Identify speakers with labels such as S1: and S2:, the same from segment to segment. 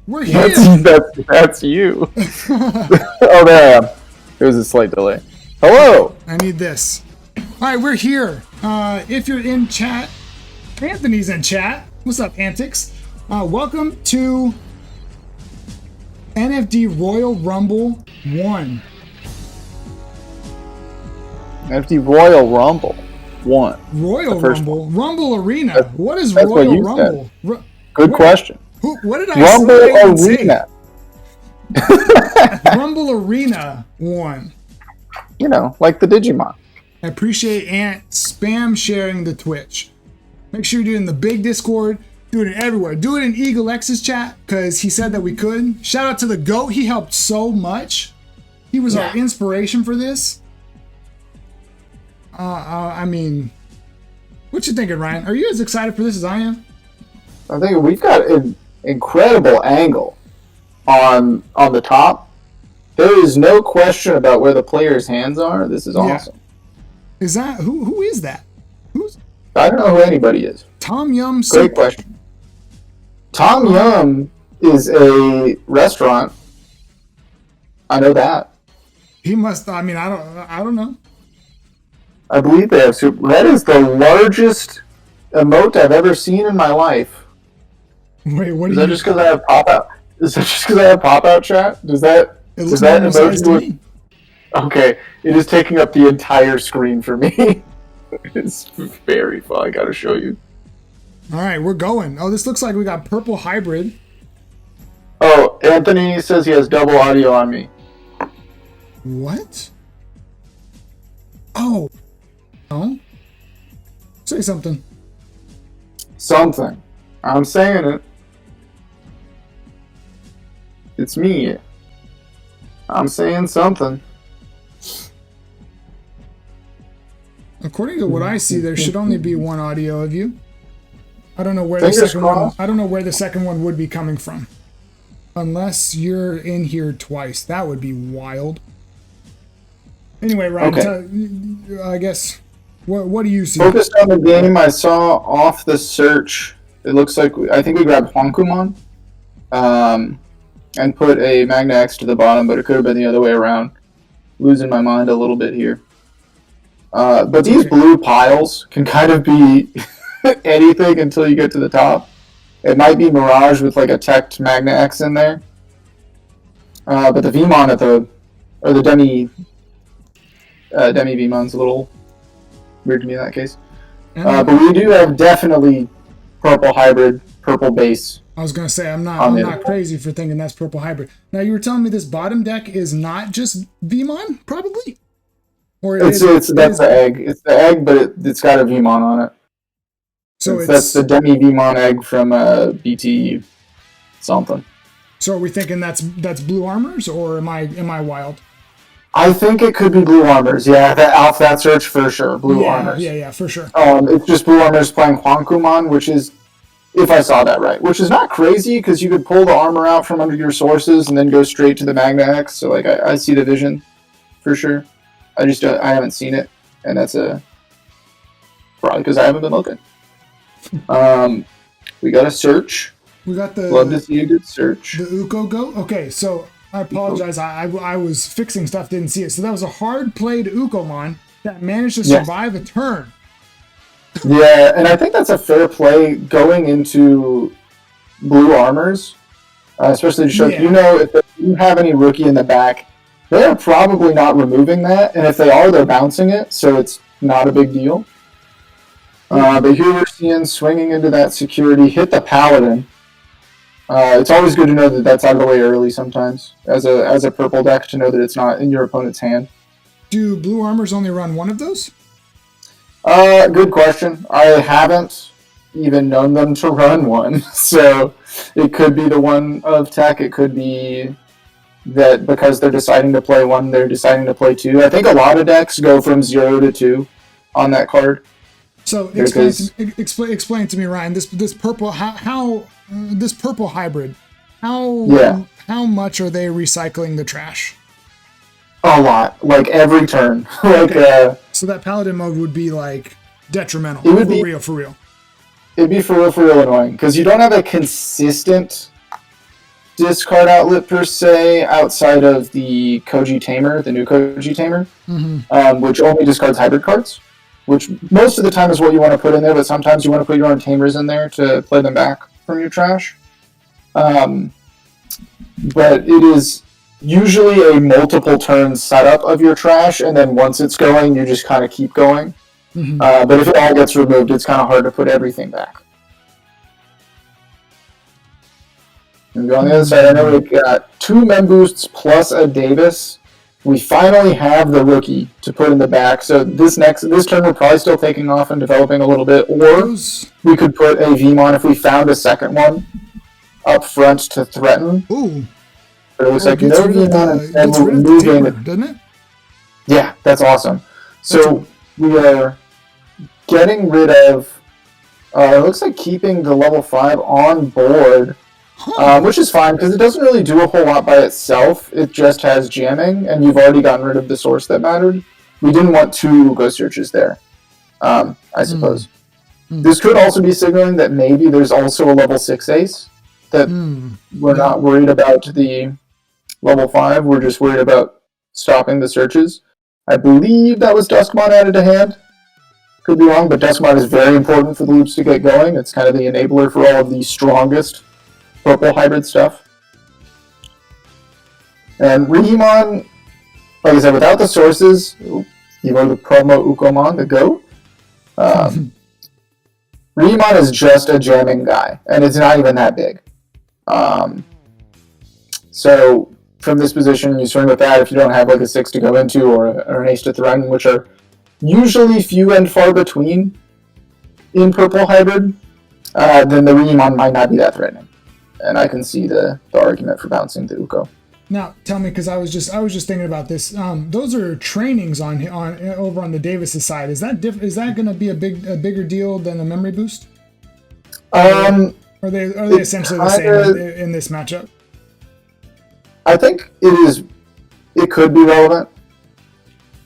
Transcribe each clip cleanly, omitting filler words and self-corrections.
S1: We're here.
S2: That's you. Oh, there I am. There was a slight delay. Hello.
S1: I need this. All right, we're here. If you're in chat, Anthony's in chat. What's up, Antics? Welcome to NFD Royal Rumble 1.
S2: NFD Royal Rumble 1.
S1: Royal Rumble?
S2: One.
S1: Rumble Arena. What is Royal Rumble?
S2: Good question.
S1: What did I
S2: Rumble
S1: say?
S2: Arena.
S1: Rumble Arena 1.
S2: You know, like the Digimon.
S1: I appreciate Ant spam sharing the Twitch. Make sure you do it in the big Discord. Do it everywhere. Do it in Eagle X's chat because he said that we could. Shout out to the GOAT. He helped so much. He was our inspiration for this. I mean, what you thinking, Ryan? Are you as excited for this as I am?
S2: I think we've got an incredible angle on the top. There is no question about where the player's hands are. This is awesome.
S1: Is that who is that?
S2: I don't know who anybody is.
S1: Tom Yum.
S2: Great question. Tom Yum is a restaurant. I know that.
S1: He must. I mean, I don't know.
S2: I believe they have soup. That is the largest emote I've ever seen in my life.
S1: Wait, what?
S2: Is that just because I have pop out? Is that just because I have pop out chat? Does that?
S1: Does that emoji?
S2: Okay, it is taking up the entire screen for me. It's very fun. I gotta show you.
S1: All right, we're going. Oh, this looks like we got purple hybrid.
S2: Oh, Anthony says he has double audio on me.
S1: What? Oh. Oh. Say something.
S2: Something. I'm saying it. It's me. I'm saying something.
S1: According to what I see, there should only be one audio of you. I don't know where the second one. I don't know where the second one would be coming from, unless you're in here twice. That would be wild. Anyway, Ryan, I guess. What do you see?
S2: Focused on the game, I saw off the search. It looks like I think we grabbed Honkumon, and put a Magna X to the bottom, but it could have been the other way around. Losing my mind a little bit here. But these blue piles can kind of be anything until you get to the top. It might be Mirage with like a teched Magna X in there. But the Vmon or the Demi Vmon's a little weird to me in that case. But we do have definitely purple hybrid, purple base.
S1: I was gonna say I'm not crazy for thinking that's purple hybrid. Now you were telling me this bottom deck is not just Vmon, probably? Or
S2: that's the egg. It's the egg, but it's got a Vmon on it. So that's the Demi Vmon egg from BT something.
S1: So are we thinking that's blue armors, or am I wild?
S2: I think it could be blue armors. Yeah, off that search for sure. Blue armors.
S1: Yeah, for sure.
S2: It's just blue armors playing Honkumon, which is, if I saw that right, which is not crazy because you could pull the armor out from under your sources and then go straight to the Magna X. So like I see the vision for sure. I haven't seen it, and that's probably because I haven't been looking. We got a search.
S1: We got the.
S2: Love to see a good search.
S1: The Uko go. Okay, so I apologize. I was fixing stuff, didn't see it. So that was a hard played Ukomon that managed to survive a turn.
S2: Yeah, and I think that's a fair play going into blue armors, especially to show if you have any rookie in the back. They're probably not removing that, and if they are, they're bouncing it, so it's not a big deal. But here we're seeing swinging into that security, hit the Paladin. It's always good to know that that's out of the way early sometimes, as a purple deck, to know that it's not in your opponent's hand.
S1: Do blue armors only run one of those?
S2: Good question. I haven't even known them to run one, so it could be the one of tech, it could be that because they're deciding to play one, they're deciding to play two. I think a lot of decks go from 0 to 2 on that card.
S1: So explain to me, Ryan, this purple this purple hybrid, how much are they recycling the trash?
S2: A lot, like every turn.
S1: So that Paladin mode would be like detrimental.
S2: It would be
S1: for real.
S2: It'd be for real annoying because you don't have a consistent discard outlet per se outside of the Koji Tamer, the new Koji Tamer, which only discards hybrid cards, which most of the time is what you want to put in there, but sometimes you want to put your own Tamers in there to play them back from your trash. But it is usually a multiple turn setup of your trash, and then once it's going, you just kind of keep going. But if it all gets removed, it's kind of hard to put everything back. And go on the other side, I know we've got 2 Mem Boosts plus a Davis. We finally have the rookie to put in the back, so this turn we're probably still taking off and developing a little bit, or we could put a Vmon if we found a second one up front to threaten.
S1: Ooh.
S2: But it looks like no Vmon instead we're moving.
S1: Doesn't it?
S2: Yeah, that's awesome. So we are getting rid of, it looks like keeping the level 5 on board, which is fine because it doesn't really do a whole lot by itself. It just has jamming, and you've already gotten rid of the source that mattered. We didn't want 2 Ghost Searches there, I suppose. This could also be signaling that maybe there's also a level 6 ace, that we're not worried about the level 5, we're just worried about stopping the searches. I believe that was Duskmon added to hand. Could be wrong, but Duskmon is very important for the loops to get going. It's kind of the enabler for all of the strongest purple hybrid stuff. And Rigimon, like I said, without the sources, you know, the promo Ukomon, the GOAT, Rigimon is just a jamming guy, and it's not even that big. So from this position, you swing with that if you don't have like a 6 to go into or an ace to threaten, which are usually few and far between in purple hybrid, then the Rigimon might not be that threatening. And I can see the argument for bouncing the Uko.
S1: Now, tell me, because I was just thinking about this. Those are trainings on over on the Davis' side. Is that going to be a bigger deal than a memory boost? Are they essentially the same in this matchup?
S2: I think it is. It could be relevant.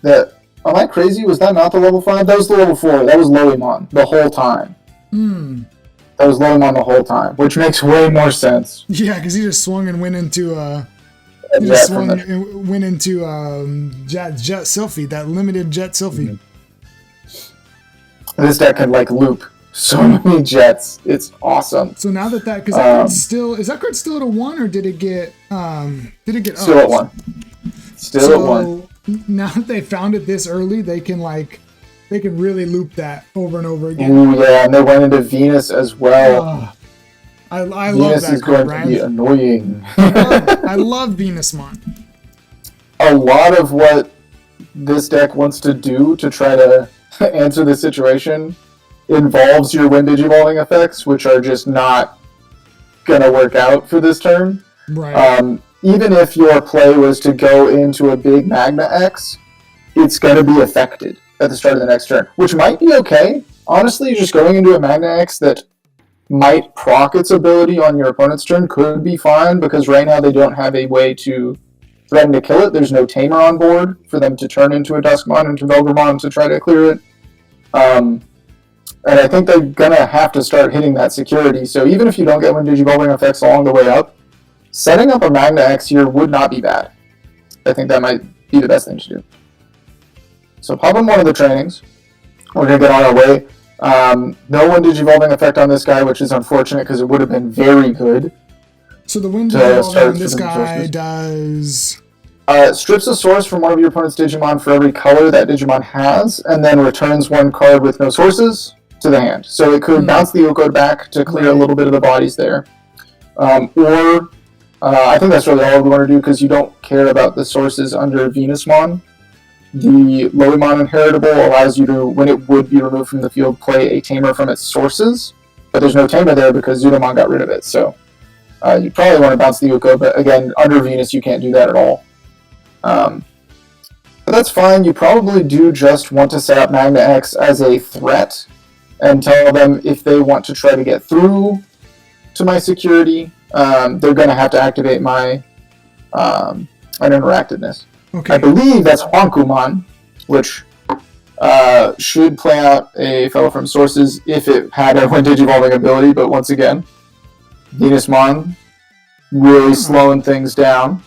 S2: Am I crazy? Was that not the level 5? That was the level 4. That was Loimon the whole time. That was Loimon the whole time, which makes way more sense.
S1: Yeah, because he just swung and went into Jet Sylphie, that limited Jet Sylphie.
S2: This deck can like loop so many Jets. It's awesome.
S1: So now because that card's still, is that card still at a 1 or did it get
S2: still at 1? Still at 1.
S1: Now that they found it this early, they can really loop that over and over again.
S2: Ooh, yeah, and they went into Venus as well.
S1: I love
S2: Venus
S1: that
S2: is
S1: card,
S2: going
S1: Brian.
S2: to be annoying.
S1: I love Venusmon.
S2: A lot of what this deck wants to do to try to answer the situation involves your Wind Digivolving effects, which are just not going to work out for this turn.
S1: Right.
S2: Even if your play was to go into a big Magna X, it's going to be affected at the start of the next turn, which might be okay. Honestly, just going into a Magna X that might proc its ability on your opponent's turn could be fine, because right now they don't have a way to threaten to kill it. There's no Tamer on board for them to turn into a Duskmon and to Velgramon to try to clear it. And I think they're going to have to start hitting that security. So even if you don't get Wind Digivolving effects along the way up, setting up a Magna X here would not be bad. I think that might be the best thing to do. So pop in one of the trainings. We're going to get on our way. No Wind Digivolving effect on this guy, which is unfortunate because it would have been very good.
S1: So the Wind Digivolving on this guy does...
S2: strips a source from one of your opponent's Digimon for every color that Digimon has, and then returns one card with no sources to the hand. So it could bounce the Uko back to clear a little bit of the bodies there. Or I think that's really all we want to do, because you don't care about the sources under Venusmon. The Loimon Inheritable allows you to, when it would be removed from the field, play a Tamer from its sources, but there's no Tamer there because Zudomon got rid of it. So you probably want to bounce the Uko, but again, under Venus you can't do that at all. But that's fine. You probably do just want to set up Magna X as a threat and tell them if they want to try to get through to my security, they're going to have to activate my uninteractedness. Okay. I believe that's Honkumon, which should play out a fellow from sources if it had a Wind Digivolving ability, but once again, Venusmon really slowing things down.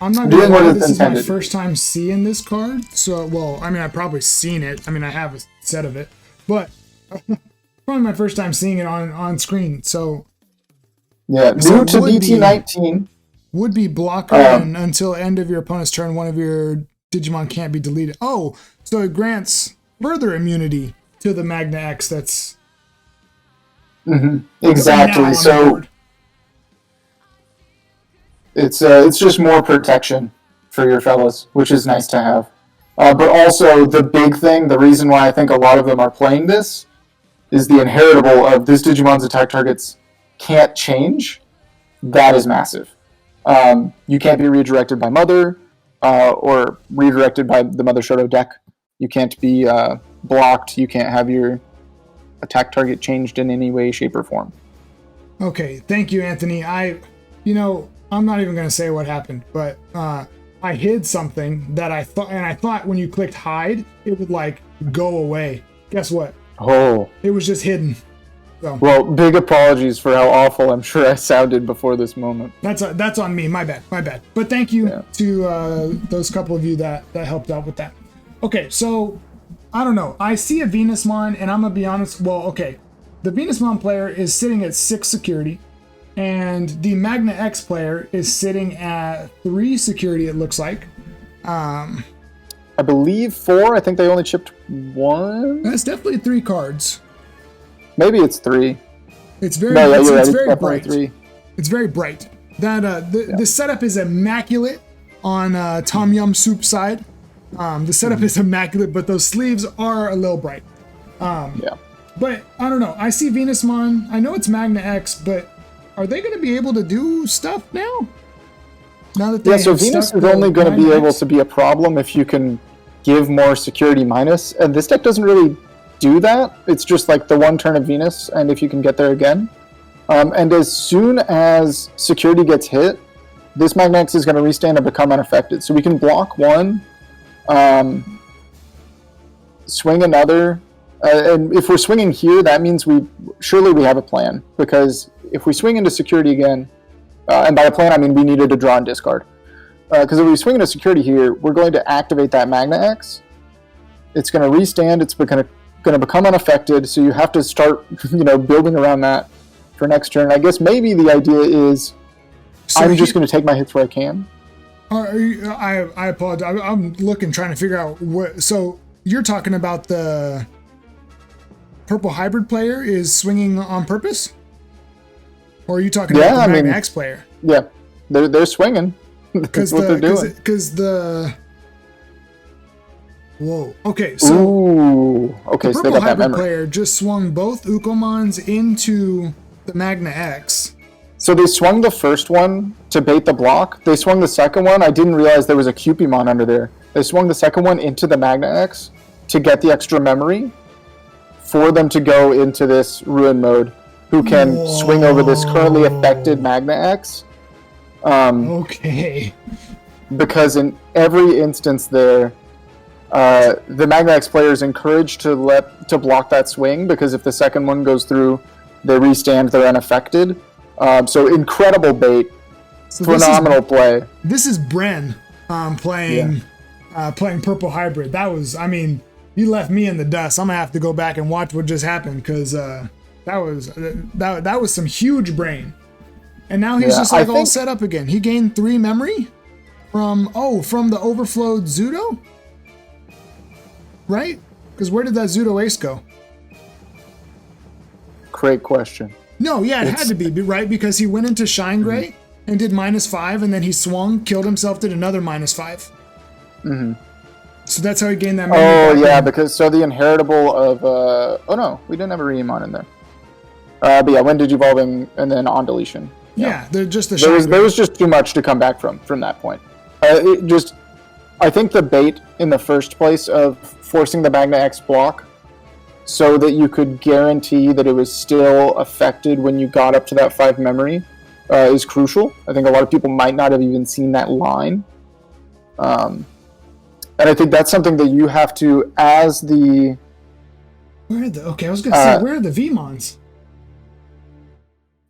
S1: I'm not
S2: doing what
S1: this
S2: it's
S1: is my
S2: intended.
S1: first time seeing this card, so well, I mean, I've probably seen it. I mean, I have a set of it, but probably my first time seeing it on screen. So
S2: yeah, new to BT19
S1: would be blocker, and until end of your opponent's turn, one of your Digimon can't be deleted. Oh, so it grants further immunity to the Magna X. That's
S2: exactly. So it's just more protection for your fellas, which is nice to have. But also the big thing, the reason why I think a lot of them are playing this, is the inheritable of this Digimon's attack targets can't change. That is massive. You can't be redirected by Mother, or redirected by the Mother Shoto deck. You can't be blocked. You can't have your attack target changed in any way, shape, or form.
S1: Okay, thank you, Anthony. I'm not even going to say what happened, but I hid something that I thought when you clicked hide, it would like go away. Guess what?
S2: Oh.
S1: It was just hidden. So.
S2: Well, big apologies for how awful I'm sure I sounded before this moment.
S1: That's on me. My bad. But thank you to those couple of you that helped out with that. Okay, so I don't know. I see a Venusmon, and I'm going to be honest. Well, okay. The Venusmon player is sitting at 6 security. And the Magna X player is sitting at 3 security, it looks like.
S2: I believe 4. I think they only chipped 1.
S1: That's definitely 3 cards.
S2: Maybe it's 3.
S1: It's very, it's very bright. 3. It's very bright. The setup is immaculate on Tom Yum Soup side. The setup is immaculate, but those sleeves are a little bright. But I don't know. I see Venusmon. I know it's Magna X, but are they going to be able to do stuff now? Now that they
S2: so Venus is only going to be able to be a problem if you can give more security minus, and this deck doesn't really do that. It's just like the one turn of Venus, and if you can get there again. And as soon as security gets hit, this Magna X is going to restand and become unaffected. So we can block one, swing another, and if we're swinging here, that means we have a plan, because if we swing into security again, and by a plan I mean we needed to draw and discard, because if we swing into security here, we're going to activate that Magna X. It's going to restand. It's going to become unaffected. So you have to start, building around that for next turn. I guess maybe the idea is I'm just going to take my hits where I can.
S1: I apologize. I'm trying to figure out what. So you're talking about the purple hybrid player is swinging on purpose? Or are you talking about the Magna X player?
S2: Yeah, they're swinging. That's what they're doing.
S1: Because whoa. Okay, so the purple hybrid player just swung both Ukomons into the Magna X.
S2: So they swung the first one to bait the block. They swung the second one. I didn't realize there was a Cupimon under there. They swung the second one into the Magna X to get the extra memory for them to go into this ruin mode, who can swing over this currently affected Magna X.
S1: Okay.
S2: Because in every instance there, the Magna X player is encouraged to block that swing, because if the second one goes through, they restand, they're unaffected. So incredible bait, phenomenal play.
S1: This is Bren playing purple hybrid. That was, you left me in the dust. I'm gonna have to go back and watch what just happened, because that was some huge brain. And now he's just all set up again. He gained 3 memory from the overflowed Zudo, right? Because where did that Zudo Ace go?
S2: Great question.
S1: No, yeah, it had to be right, because he went into Shine Gray and did -5, and then he swung, killed himself, did another -5.
S2: Mm-hmm.
S1: So that's how he gained that memory.
S2: Oh yeah, because the inheritable of oh no, we didn't have a Reemon in there. But yeah, when Digivolving and then on deletion.
S1: Yeah, they're just
S2: there was just too much to come back from that point. I think the bait in the first place of forcing the Magna X block so that you could guarantee that it was still affected when you got up to that 5 memory is crucial. I think a lot of people might not have even seen that line. And I think that's something that you have to, as the...
S1: I was going to say, where are the Vmons?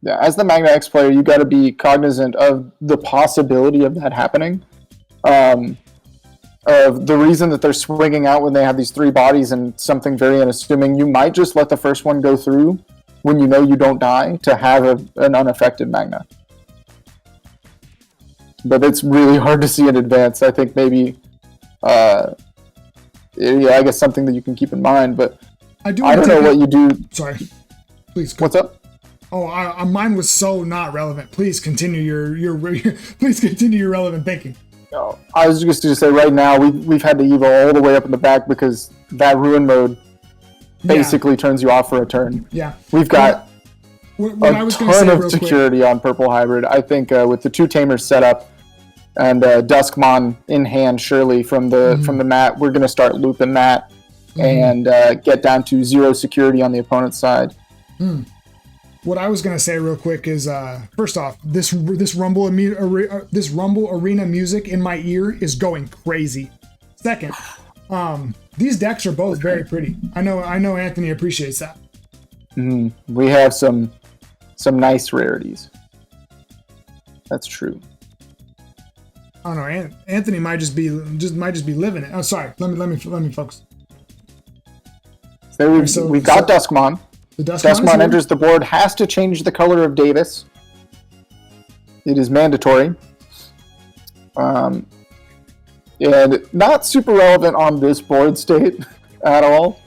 S2: Yeah, as the Magna X player, you got to be cognizant of the possibility of that happening. Of the reason that they're swinging out when they have these 3 bodies and something very unassuming, you might just let the first one go through when you know you don't die to have an unaffected Magna. But it's really hard to see in advance. I think maybe, I guess something that you can keep in mind. But I don't know what you do.
S1: Sorry, please. Go.
S2: What's up?
S1: Oh, mine was so not relevant. Please continue your please continue your relevant thinking.
S2: No, I was just going to say right now we've had to evo all the way up in the back because that ruin mode basically turns you off for a turn.
S1: Yeah,
S2: we've got
S1: what I was
S2: ton of security on purple hybrid. I think with the 2 tamers set up and Duskmon in hand, surely from the mat, we're going to start looping that and get down to 0 security on the opponent's side.
S1: What I was gonna say real quick is, first off, this Rumble Arena music in my ear is going crazy. Second, these decks are both very pretty. I know Anthony appreciates that.
S2: We have some nice rarities. That's true.
S1: I don't know. Anthony might just be living it. Oh, sorry. Let me focus.
S2: So we've got Duskmon. Duskmon enters the board, has to change the color of Davis. It is mandatory. And not super relevant on this board state at all,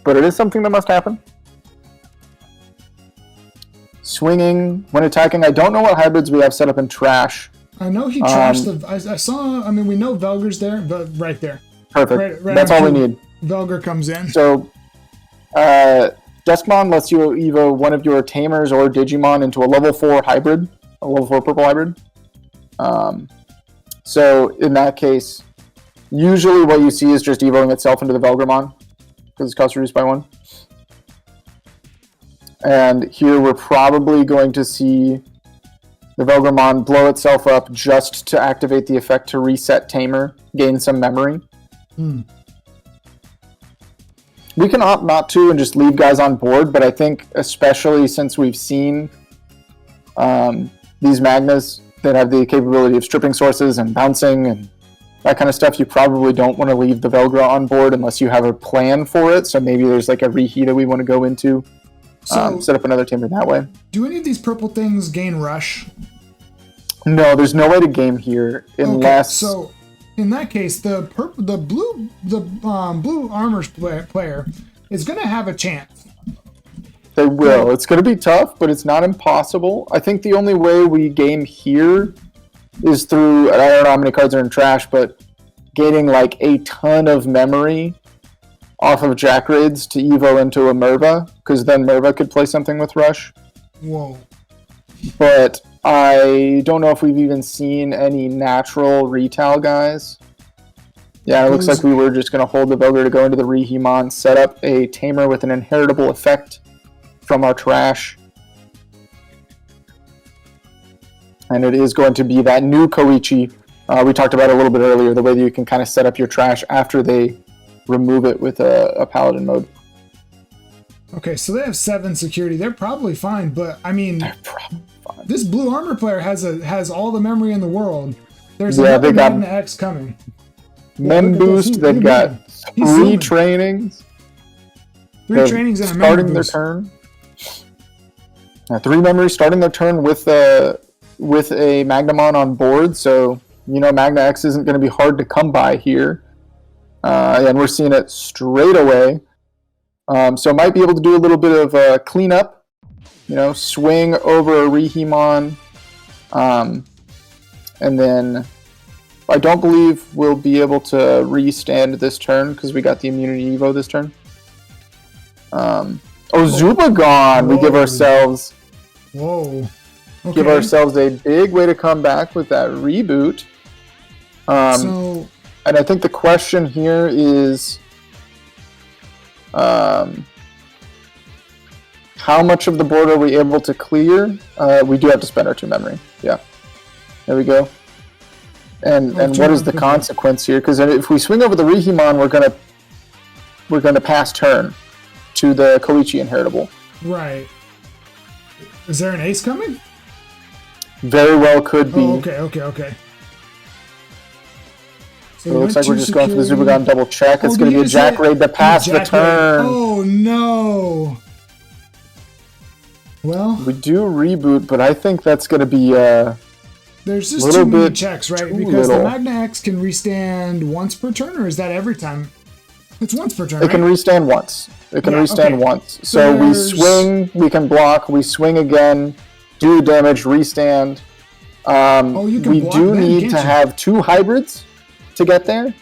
S2: but it is something that must happen. Swinging when attacking. I don't know what hybrids we have set up in trash.
S1: I know he trashed I saw, we know Velger's there, but right there.
S2: Perfect. Right that's all we need.
S1: Velger comes in.
S2: So, Duskmon lets you evo one of your Tamers or Digimon into a level 4 hybrid, a level 4 purple hybrid. So in that case, usually what you see is just evoing itself into the Velgramon, because it's cost reduced by 1. And here we're probably going to see the Velgramon blow itself up just to activate the effect to reset Tamer, gain some memory. We can opt not to and just leave guys on board, but I think especially since we've seen these Magnas that have the capability of stripping sources and bouncing and that kind of stuff, you probably don't want to leave the Velgra on board unless you have a plan for it. So maybe there's like a reheat that we want to go into, set up another Tamer that way.
S1: Do any of these purple things gain rush?
S2: No, there's no way to game here unless...
S1: Okay, so in that case, the blue armors player is going to have a chance.
S2: They will. It's going to be tough, but it's not impossible. I think the only way we game here is through, I don't know how many cards are in trash, but gaining like a ton of memory off of Jack Raids to evo into a Merva, because then Merva could play something with Rush.
S1: Whoa.
S2: But I don't know if we've even seen any natural retail guys. Yeah, it looks like we were just going to hold the Velger to go into the Rehemon, set up a Tamer with an inheritable effect from our trash. And it is going to be that new Koichi we talked about a little bit earlier, the way that you can kind of set up your trash after they remove it with a Paladin mode.
S1: Okay, so they have 7 security. They're probably fine, but I mean...
S2: They're probably fine.
S1: This blue armor player has all the memory in the world. There's another Magna X coming.
S2: Mem boost. They've got 3 trainings.
S1: 3 trainings and a
S2: starting their turn. 3 memories starting their turn with a Magnamon on board. So Magna X isn't going to be hard to come by here, and we're seeing it straight away. So might be able to do a little bit of cleanup. Swing over a Rehemon, and then I don't believe we'll be able to restand this turn because we got the immunity evo this turn. Zubagon! We give ourselves...
S1: Whoa. Okay.
S2: Give ourselves a big way to come back with that reboot. And I think the question here is... how much of the board are we able to clear? We do have to spend our 2 memory. Yeah. There we go. And what is the consequence here? Because if we swing over the Rehemon, we're gonna pass turn to the Koichi inheritable.
S1: Right. Is there an ace coming?
S2: Very well could be.
S1: Oh, okay. So
S2: it looks like we're just going for the Zubagon double check. It's going to be a Jack Raid to pass the turn.
S1: Oh, no. Well,
S2: we do reboot, but I think that's going to be
S1: there's just too many checks, right? Because the Magna X can restand once per turn, or is that every time? It's once per turn,
S2: It can restand once. It can restand once. So we swing, we can block, we swing again, do damage, restand. We do need to have 2 hybrids to get there,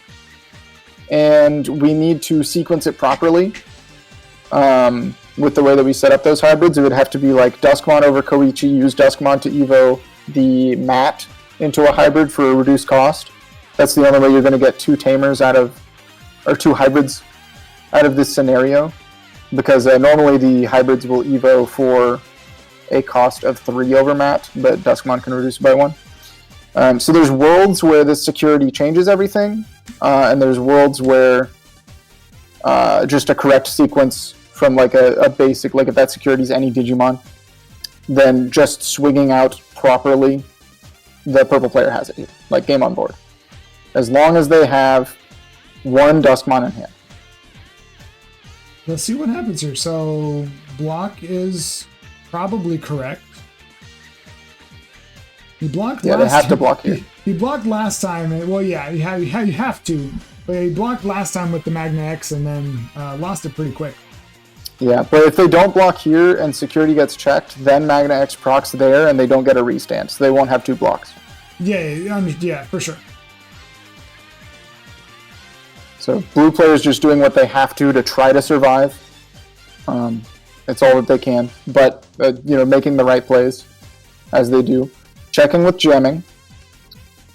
S2: and we need to sequence it properly. With the way that we set up those hybrids, it would have to be like Duskmon over Koichi, use Duskmon to evo the mat into a hybrid for a reduced cost. That's the only way you're going to get 2 tamers out of, or 2 hybrids out of this scenario, because normally the hybrids will evo for a cost of 3 over mat, but Duskmon can reduce it by 1. So there's worlds where this security changes everything, and there's worlds where just a correct sequence from like a basic, like if that security is any Digimon, then just swinging out properly, the purple player has it, like game on board. As long as they have 1 Duskmon in hand.
S1: Let's see what happens here. So block is probably correct. He blocked last time.
S2: Yeah, they have to block here.
S1: He blocked last time. Well, yeah, you have to. But he blocked last time with the Magna X and then lost it pretty quick.
S2: Yeah, but if they don't block here and security gets checked, then Magna X procs there and they don't get a restand, so they won't have 2 blocks.
S1: Yeah, for sure.
S2: So blue players just doing what they have to try to survive. It's all that they can, but making the right plays as they do. Checking with jamming,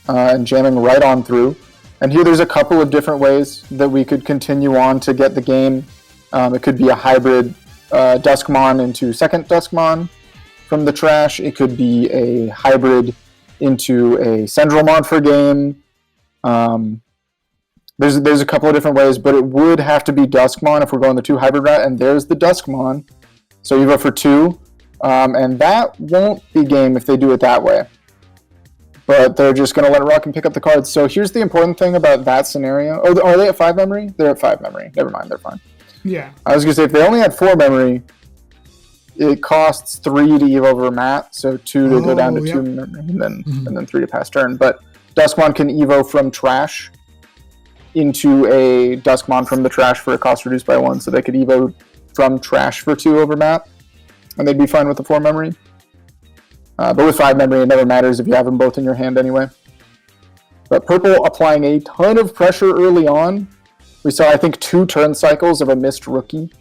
S2: and jamming right on through. And here there's a couple of different ways that we could continue on to get the game. It could be a hybrid Duskmon into second Duskmon from the trash. It could be a hybrid into a Sendrelmon for game. There's a couple of different ways, but it would have to be Duskmon if we're going the 2 hybrid route, and there's the Duskmon. So you vote for 2, and that won't be game if they do it that way. But they're just going to let it rock and pick up the cards. So here's the important thing about that scenario. Oh, are they at 5 memory? They're at 5 memory. Never mind, they're fine.
S1: Yeah.
S2: I was going to say, if they only had 4 memory, it costs 3 to evo over mat, so 2 to go down to 2 memory, and then 3 to pass turn. But Duskmon can evo from trash into a Duskmon from the trash for a cost reduced by 1, so they could evo from trash for 2 over mat, and they'd be fine with the 4 memory. But with 5 memory, it never matters if you have them both in your hand anyway. But purple applying a ton of pressure early on. We saw, I think, 2 turn cycles of a missed rookie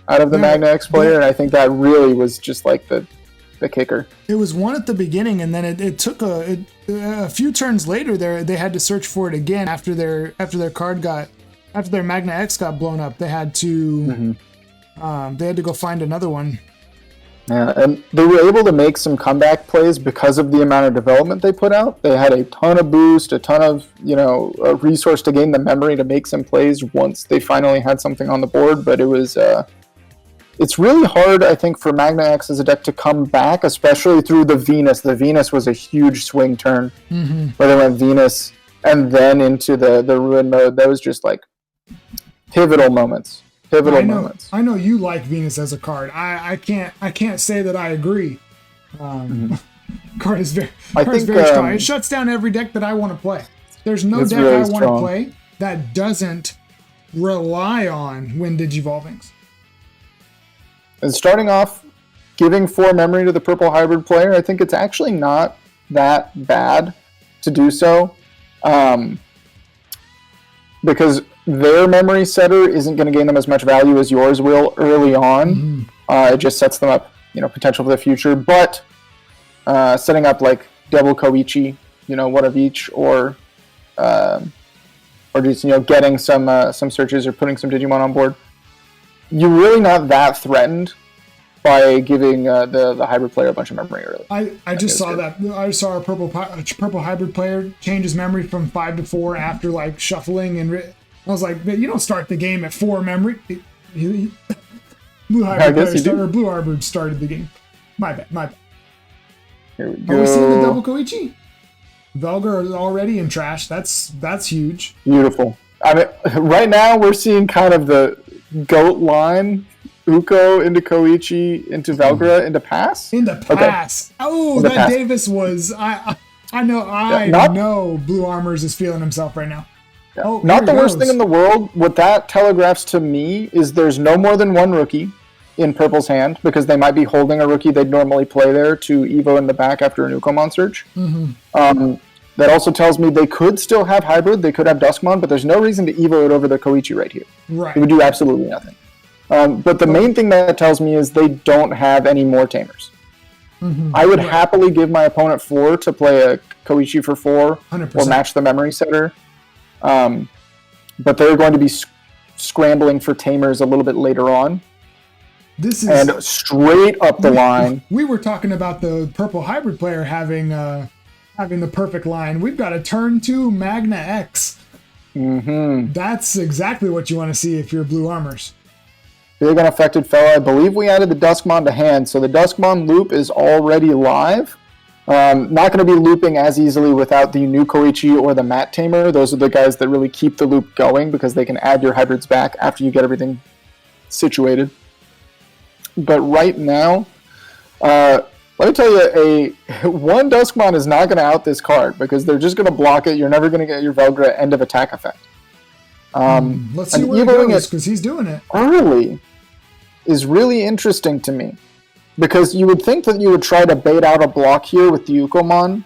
S2: out of the Magna X player, and I think that really was just like the kicker.
S1: It was 1 at the beginning, and then it took a few turns later. They had to search for it again after their Magna X got blown up. They had to go find another one.
S2: Yeah, and they were able to make some comeback plays because of the amount of development they put out. They had a ton of boost, a ton of a resource to gain the memory to make some plays once they finally had something on the board. But it was it's really hard, I think, for Magna X as a deck to come back, especially through the Venus. The Venus was a huge swing turn where they went Venus and then into the Ruin mode. That was just like pivotal moments.
S1: I know you like Venus as a card. I can't say that I agree. Card is very strong. It shuts down every deck that I want to play. There's no deck really I want to play that doesn't rely on Wind Digivolvings.
S2: And starting off, giving 4 memory to the purple hybrid player, I think it's actually not that bad to do so. Because their memory setter isn't going to gain them as much value as yours will early on. It just sets them up, potential for the future. But setting up like double Koichi, one of each, or just getting some searches or putting some Digimon on board, you're really not that threatened by giving the hybrid player a bunch of memory early.
S1: I just saw that. I saw a purple hybrid player change his memory from 5 to 4 after like shuffling, and I was like, you don't start the game at 4 memory. Blue hybrid player blue hybrid started the game. My bad.
S2: Here we go.
S1: Are we seeing the double Koichi? Velgar is already in trash. That's huge.
S2: Beautiful. I mean, right now we're seeing kind of the GOAT line. Uko into Koichi, into Velgra, into pass?
S1: Into pass. Okay. Oh, into that pass. Davis was... I know Blue Armors is feeling himself right now.
S2: Yeah. Oh, not the worst thing in the world. What that telegraphs to me is there's no more than one rookie in Purple's hand, because they might be holding a rookie they'd normally play there to Evo in the back after an Ukomon search.
S1: Mm-hmm.
S2: That also tells me they could still have Hybrid, they could have Duskmon, but there's no reason to Evo it over the Koichi right here.
S1: Right.
S2: It would do absolutely nothing. But the main thing that tells me is they don't have any more Tamers.
S1: Mm-hmm.
S2: I would happily give my opponent 4 to play a Koichi for 4
S1: 100%.
S2: Or match the memory setter. But they're going to be scrambling for Tamers a little bit later on.
S1: This is
S2: and straight up the line.
S1: We were talking about the Purple Hybrid player having the perfect line. We've got a turn 2 Magna X.
S2: Mm-hmm.
S1: That's exactly what you want to see if you're Blue Armors.
S2: Big unaffected fella. I believe we added the Duskmon to hand, so the Duskmon loop is already live. Not going to be looping as easily without the new Koichi or the Mat Tamer. Those are the guys that really keep the loop going because they can add your hybrids back after you get everything situated. But right now, let me tell you, one Duskmon is not going to out this card because they're just going to block it. You're never going to get your Velgra end of attack effect.
S1: Let's see where it goes, because he's doing it
S2: early is really interesting to me, because you would think that you would try to bait out a block here with the Ukomon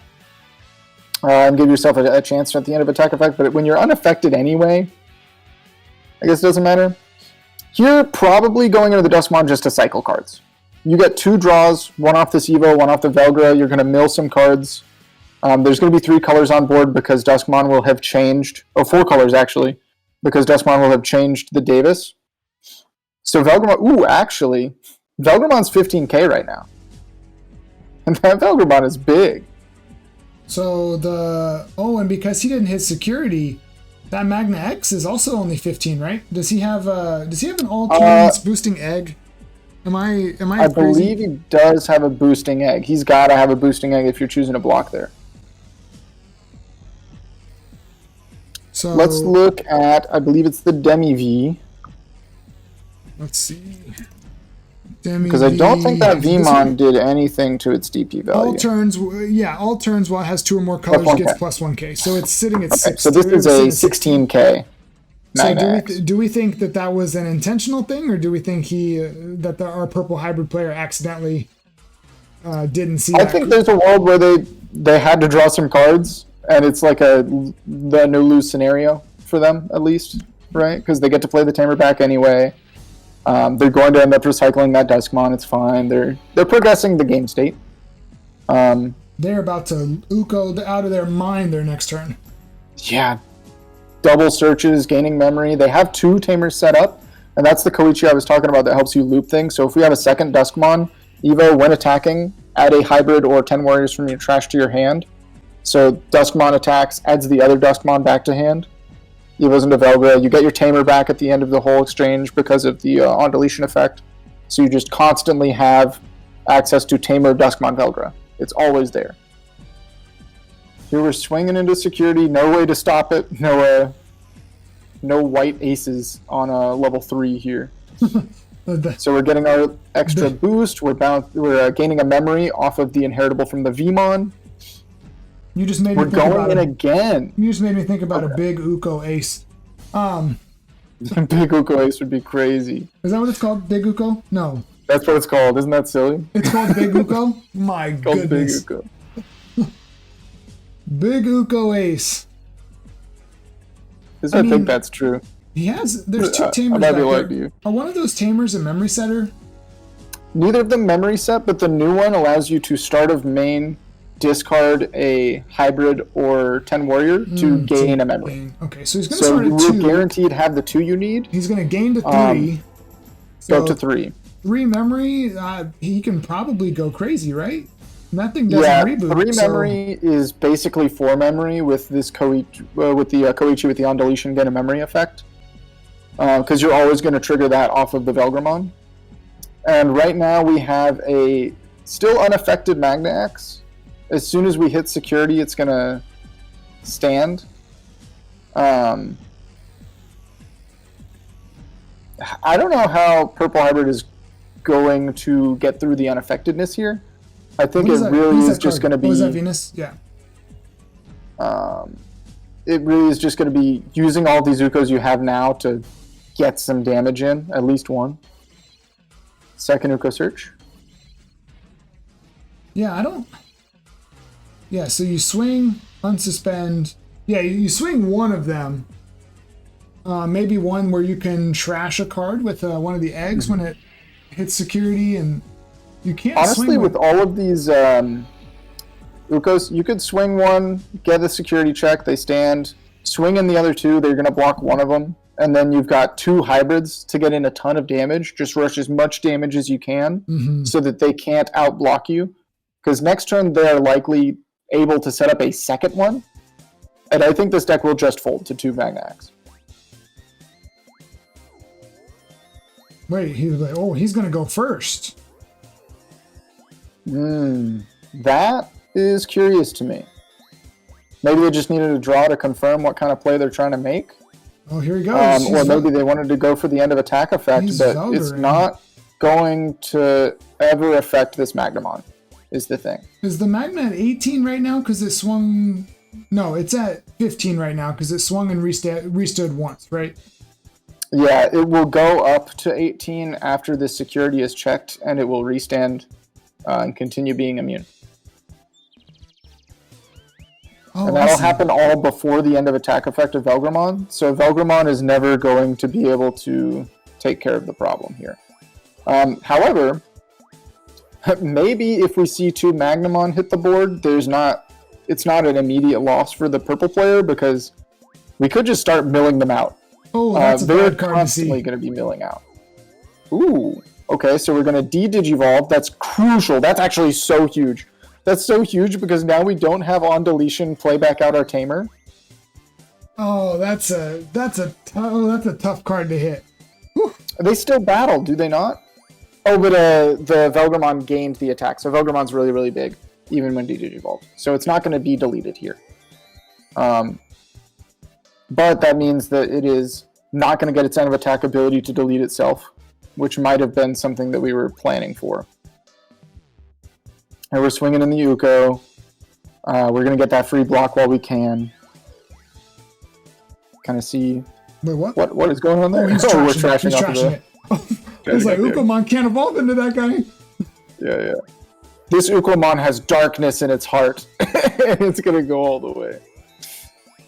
S2: and give yourself a chance at the end of attack effect, but when you're unaffected anyway, I guess it doesn't matter. Here, probably going into the Duskmon just to cycle cards. You get 2 draws, one off this Evo, one off the Velgra. You're going to mill some cards. There's going to be 3 colors on board because Duskmon will have changed, or 4 colors actually, because Duskmon will have changed the Davis. So Velgramon, actually, Velgramon's 15k right now. And that Velgramon is big.
S1: So and because he didn't hit security, that Magna X is also only 15, right? Does he have an all turns boosting egg? Am I
S2: crazy? Believe he does have a boosting egg. He's got to have a boosting egg if you're choosing to block there. So let's look at, I believe it's the Demi V.
S1: Let's see.
S2: Because I don't think that Vmon did anything to its DP value.
S1: All turns while it has 2 or more colors gets plus 1k. So it's sitting at 6.
S2: So this is a 16k.
S1: So do we think that was an intentional thing, or do we think our Purple Hybrid player accidentally didn't see?
S2: I think there's a world where they had to draw some cards, and it's like the no-lose scenario for them, at least, right? Because they get to play the Tamer back anyway. They're going to end up recycling that Duskmon. It's fine. They're progressing the game state.
S1: They're about to Uko out of their mind their next turn.
S2: Yeah. Double searches, gaining memory. They have 2 Tamers set up, and that's the Koichi I was talking about that helps you loop things. So if we have a second Duskmon, Evo, when attacking, add a hybrid or 10 warriors from your trash to your hand. So Duskmon attacks, adds the other Duskmon back to hand. Evo's into Velgra. You get your Tamer back at the end of the whole exchange because of the on-deletion effect. So you just constantly have access to Tamer, Duskmon, Velgra. It's always there. Here we're swinging into security. No way to stop it. No white aces on level 3 here. So we're getting our extra boost. We're gaining a memory off of the inheritable from the Vmon.
S1: You just made me
S2: think about again.
S1: You just made me think about a big Uko ace.
S2: Big Uko ace would be crazy.
S1: Is that what it's called? Big Uko? No.
S2: That's what it's called. Isn't that silly?
S1: It's called Big Uko? My goodness.
S2: Big Uko.
S1: Big Uko ace.
S2: I think that's true.
S1: There's 2 Tamers back there. Are one of those Tamers a memory setter?
S2: Neither of them memory set, but the new one allows you to start of main, discard a hybrid or 10 warrior to gain a memory.
S1: Okay, so he's going to start at 2.
S2: So you will guaranteed have the 2 you need.
S1: He's going to gain to 3.
S2: Go to 3.
S1: 3 memory, he can probably go crazy, right? And that thing doesn't reboot.
S2: 3 memory is basically 4 memory with this Koichi, with the on-deletion gain a memory effect. Because you're always going to trigger that off of the Velgramon. And right now we have a Still unaffected Magna X. As soon as we hit security, it's going to stand. I don't know how Purple Hybrid is going to get through the unaffectedness here. I think it really is just going to be...
S1: Was that Venus? Yeah.
S2: It really is just going to be using all these Ukos you have now to get some damage in, at least one. Second Uko search.
S1: Yeah, I don't... Yeah, so you swing, unsuspend. Yeah, you swing one of them. Maybe one where you can trash a card with one of the eggs when it hits security, and you can't
S2: honestly, with all of these Ukos, you could swing one, get a security check, they stand, swing in the other two, they're going to block one of them, and then you've got two hybrids to get in a ton of damage. Just rush as much damage as you can so that they can't outblock you. Because next turn, they're likely able to set up a second one, and I think this deck will just fold to 2 Magnax.
S1: Wait, he's like, oh, he's going to go first.
S2: That is curious to me. Maybe they just needed a draw to confirm what kind of play they're trying to make.
S1: Oh, here he goes.
S2: Or maybe they wanted to go for the end of attack effect, but it's not going to ever affect this Magnamon, is the thing.
S1: Is the Magna at 18 right now because it swung... No, it's at 15 right now because it swung and restood once, right?
S2: Yeah, it will go up to 18 after the security is checked, and it will restand and continue being immune.
S1: Oh,
S2: and that'll happen all before the end of attack effect of Velgramon, so Velgramon is never going to be able to take care of the problem here. However, maybe if we see 2 Magnamon hit the board, it's not an immediate loss for the purple player, because we could just start milling them out.
S1: Oh, that's a bad card to see.
S2: They're constantly going to be milling out. Ooh, okay, so we're going to de-digivolve. That's crucial. That's actually so huge. That's so huge because now we don't have on deletion play back out our Tamer.
S1: Oh, that's a tough card to hit. Whew.
S2: They still battle, do they not? Oh, but the Velgramon gained the attack, so Velgramon's really, really big, even when de-digivolved. So it's not going to be deleted here. But that means that it is not going to get its end of attack ability to delete itself, which might have been something that we were planning for. And we're swinging in the Uko. We're going to get that free block while we can. Kind of see...
S1: Wait, what?
S2: What is going on there?
S1: We're trashing it. I was like, Ukomon can't evolve into that guy.
S2: Yeah. This Ukomon has darkness in its heart. And it's going to go all the way.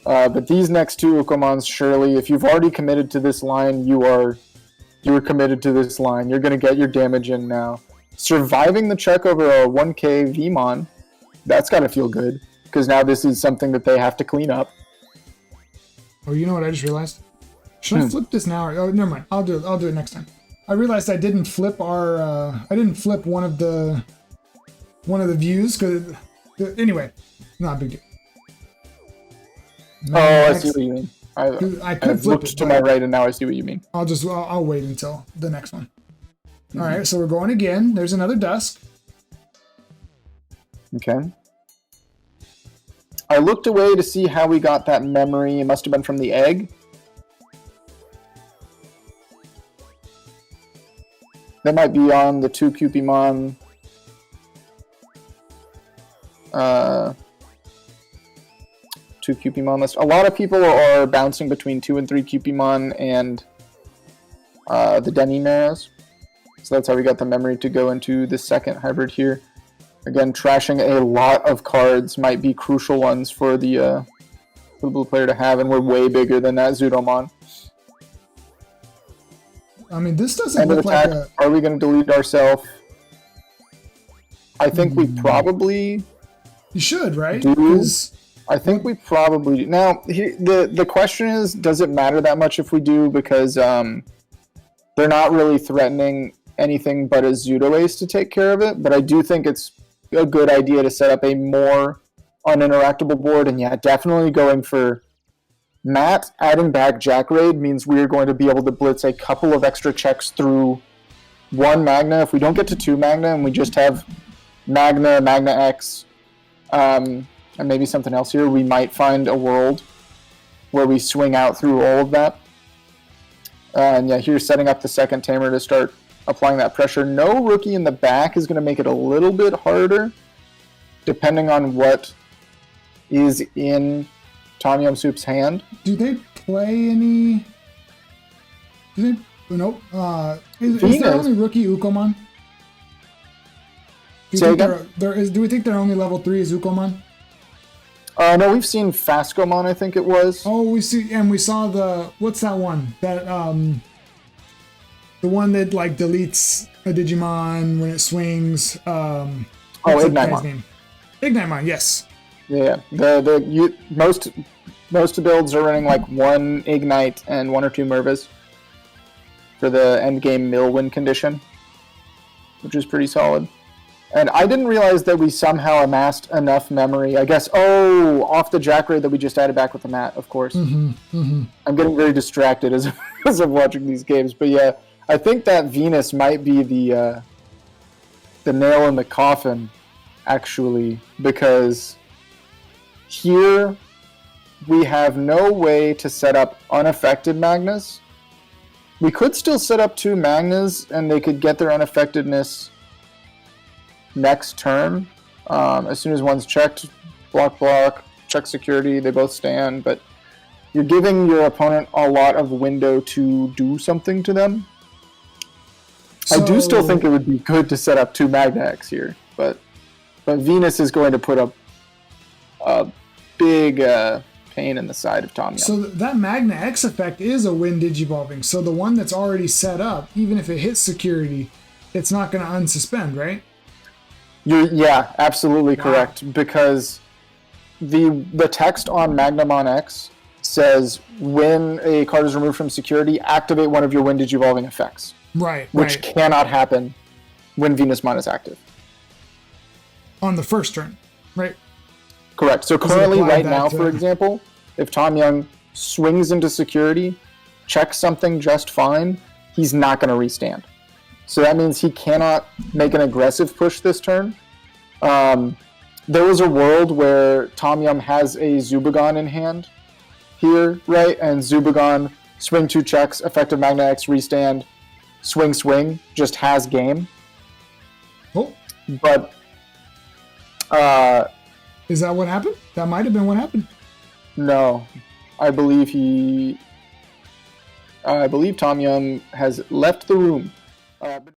S2: But these next 2 Ukomons, surely, if you've already committed to this line, you're committed to this line. You're going to get your damage in now. Surviving the check over a 1k Vmon, that's got to feel good, because now this is something that they have to clean up.
S1: Oh, you know what I just realized? Should I flip this now? Oh, never mind. I'll do it next time. I realized I didn't flip one of the views, because anyway, not a big deal.
S2: I see what you mean.
S1: I could flip
S2: it to my right, and now I see what you mean.
S1: I'll wait until the next one. All right, so we're going again. There's another dusk.
S2: Okay. I looked away to see how we got that memory. It must have been from the egg. That might be on the 2 Cupimon. 2 Cupimon list. A lot of people are bouncing between 2 and 3 Cupimon and the Demi-Mares. So that's how we got the memory to go into the second hybrid here. Again, trashing a lot of cards might be crucial ones for the blue player to have, and we're way bigger than that Zudomon.
S1: I mean, this doesn't look like a...
S2: Are we going to delete ourselves? I think we probably...
S1: You should, right?
S2: I think we probably do. Now, the question is, does it matter that much if we do? Because they're not really threatening anything but a Zudo Ace to take care of it. But I do think it's a good idea to set up a more uninteractable board. And yeah, definitely going for Matt. Adding back Jack Raid means we're going to be able to blitz a couple of extra checks through 1 Magna. If we don't get to 2 Magna and we just have Magna, Magna X, and maybe something else here, we might find a world where we swing out through all of that. And yeah, here's setting up the second Tamer to start applying that pressure. No rookie in the back is going to make it a little bit harder, depending on what is in Tom Yum Soup's hand.
S1: Do they play any? Nope. Is there only rookie Ukomon? Do we think their only level 3 is Ukomon?
S2: No, we've seen Fascomon, I think it was.
S1: Oh, we saw the, what's that one? That the one that like deletes a Digimon when it swings.
S2: Ignitemon.
S1: Ignitemon, yes.
S2: Yeah, most builds are running like 1 Ignite and 1 or 2 Mervas for the end game mill win condition, which is pretty solid. And I didn't realize that we somehow amassed enough memory. I guess, off the Jack Raid that we just added back with the mat, of course. I'm getting very distracted as I'm watching these games. But yeah, I think that Venus might be the nail in the coffin, actually, because here we have no way to set up unaffected Magnas. We could still set up 2 Magnas, and they could get their unaffectedness next turn. As soon as one's checked, block, check security, they both stand, but you're giving your opponent a lot of window to do something to them. So, I do still think it would be good to set up 2 Magna X here, but Venus is going to put up a big pain in the side of Tom Yum.
S1: So that Magna X effect is a win digivolving, so the one that's already set up, even if it hits security, it's not going to unsuspend, right?
S2: Yeah, absolutely correct. Because the text on Magnamon X says when a card is removed from security, activate one of your Wind Digivolving effects.
S1: Right.
S2: Which cannot happen when Venusmon is active.
S1: On the first turn, right?
S2: Correct. So currently, right now, for example, if Tom Yum swings into security, checks something just fine, he's not going to restand. So that means he cannot make an aggressive push this turn. There was a world where Tom Yum has a Zubagon in hand here, right? And Zubagon, swing 2 checks, effective Magna X, restand, swing, just has game.
S1: Oh.
S2: But...
S1: is that what happened? That might have been what happened.
S2: No. I believe Tom Yum has left the room.